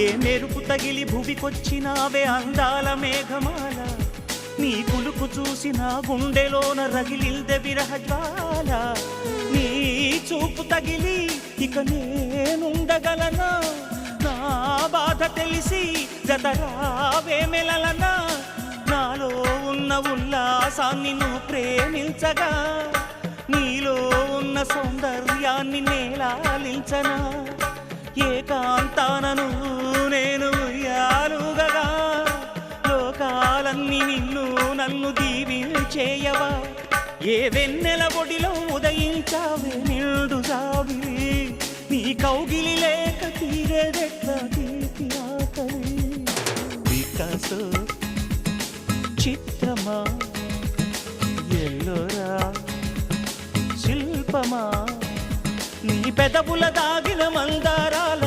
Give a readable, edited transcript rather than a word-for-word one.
ఏ మెరుపు తగిలి భువికొచ్చినావే అందాల మేఘమాల, నీ కులుకు చూసిన గుండెలోన రగిలిల్దె విరహ జ్వాల. నీ చూపు తగిలి ఇక నేనుండగలనా, నా బాధ తెలిసి జతరావే మెలలనా. నాలో ఉన్న ఉల్లాసాన్ని నువ్వు ప్రేమించగా, నీలో ఉన్న సౌందర్యాన్ని నేలాలించనా. ఏకాంతానను నేను ఉయ్యాలుగగా, లోకాలన్నీ నిన్ను నన్ను దీవించేయవా. ఏ వెన్నెల ఒడిలో ఉదయించావే నిండు జాబిలి, నీ కౌగిలి లేక తీరేదెట్లా తీపి ఆకలి. వికాసో చిత్రమా ఎల్లోరా శిల్పమా, నీ పెదవుల దాగిన మందారాల